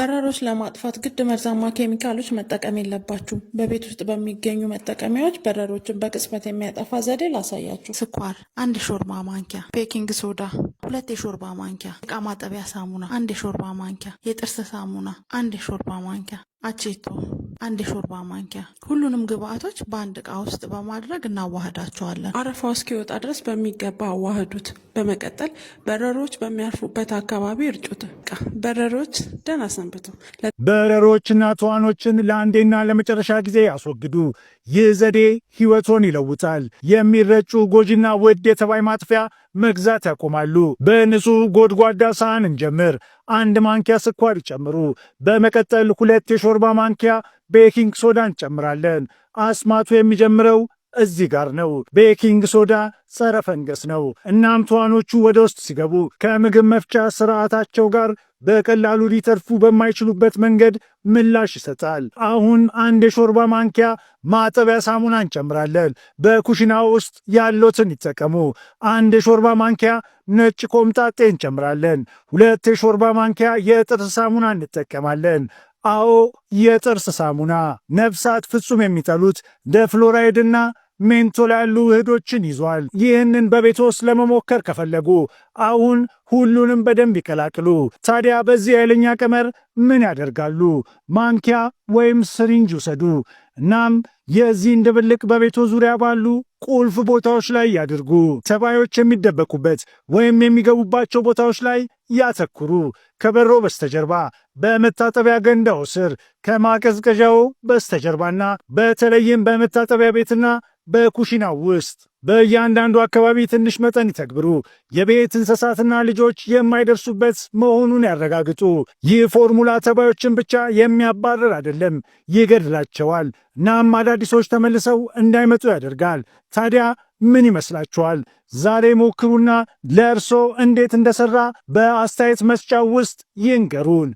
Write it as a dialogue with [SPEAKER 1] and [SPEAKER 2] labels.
[SPEAKER 1] በረሮች ለማጥፋት ግድ መርዛማ ኬሚካሎች መጠቀም የለባችሁም። በቤት ውስጥ በሚገኙ መጠቀሚያዎች በረሮችን በቅጽበት የሚያጠፋ ዘዴ ላሳያችሁ። ስኳር 1 ሾርባ ማንኪያ፣ ቤኪንግ ሶዳ 2 የሾርባ ማንኪያ፣ ዕቃ ማጠቢያ ሳሙና 1 የሾርባ ማንኪያ፣ የጥርስ ሳሙና 1 የሾርባ ማንኪያ፣ አቼቶ 1 የሾርባ ማንኪያ። ሁሉንም ግብአቶች በአንድ ዕቃ ውስጥ በማድረግ እናዋህዳቸዋለን። አረፋው እስኪወጣ ድረስ በሚገባ አዋህዱት። በመቀጠል በረሮች በሚያርፉበት አካባቢ እርጩት። በረሮች ደህና ሰንብቱ።
[SPEAKER 2] በረሮችና ተዋኖችን ለአንዴና ለመጨረሻ ጊዜ ያስወግዱ። ይህ ዘዴ ሕይወቶን ይለውጣል። የሚረጩ ጎጂና ውድ የተባይ ማጥፊያ መግዛት ያቆማሉ። በንጹህ ጎድጓዳ ሳህን እንጀምር። 1 ማንኪያ ስኳር ይጨምሩ። በመቀጠል 2 የሾርባ ማንኪያ ቤኪንግ ሶዳ እንጨምራለን። አስማቱ የሚጀምረው እዚህ ጋር ነው። ቤኪንግ ሶዳ ጸረ ፈንገስ ነው። እናም ተዋኖቹ ወደ ውስጥ ሲገቡ ከምግብ መፍጫ ስርዓታቸው ጋር በቀላሉ ሊተርፉ በማይችሉበት መንገድ ምላሽ ይሰጣል። አሁን 1 የሾርባ ማንኪያ ማጠቢያ ሳሙና እንጨምራለን። በኩሽና ውስጥ ያሉትን ይጠቀሙ። 1 የሾርባ ማንኪያ ነጭ ኮምጣጤ እንጨምራለን። 2 የሾርባ ማንኪያ የጥርስ ሳሙና እንጠቀማለን። አዎ የጥርስ ሳሙና ነፍሳት ፍጹም የሚጠሉት እንደ ፍሎራይድና ሜንቶል ያሉ ውህዶችን ይዟል። ይህንን በቤት ውስጥ ለመሞከር ከፈለጉ አሁን ሁሉንም በደንብ ይቀላቅሉ። ታዲያ በዚህ ኃይለኛ ቀመር ምን ያደርጋሉ? ማንኪያ ወይም ስሪንጅ ውሰዱ። እናም የዚህን ድብልቅ በቤቶ ዙሪያ ባሉ ቁልፍ ቦታዎች ላይ ያድርጉ። ተባዮች የሚደበቁበት ወይም የሚገቡባቸው ቦታዎች ላይ ያተኩሩ። ከበሮ በስተጀርባ፣ በመታጠቢያ ገንዳው ስር፣ ከማቀዝቀዣው በስተጀርባና በተለይም በመታጠቢያ ቤትና በኩሽናው ውስጥ በእያንዳንዱ አካባቢ ትንሽ መጠን ይተግብሩ። የቤት እንስሳትና ልጆች የማይደርሱበት መሆኑን ያረጋግጡ። ይህ ፎርሙላ ተባዮችን ብቻ የሚያባርር አይደለም፣ ይገድላቸዋል። እናም አዳዲሶች ተመልሰው እንዳይመጡ ያደርጋል። ታዲያ ምን ይመስላችኋል? ዛሬ ሞክሩና ለእርሶ እንዴት እንደሰራ በአስተያየት መስጫው ውስጥ ይንገሩን።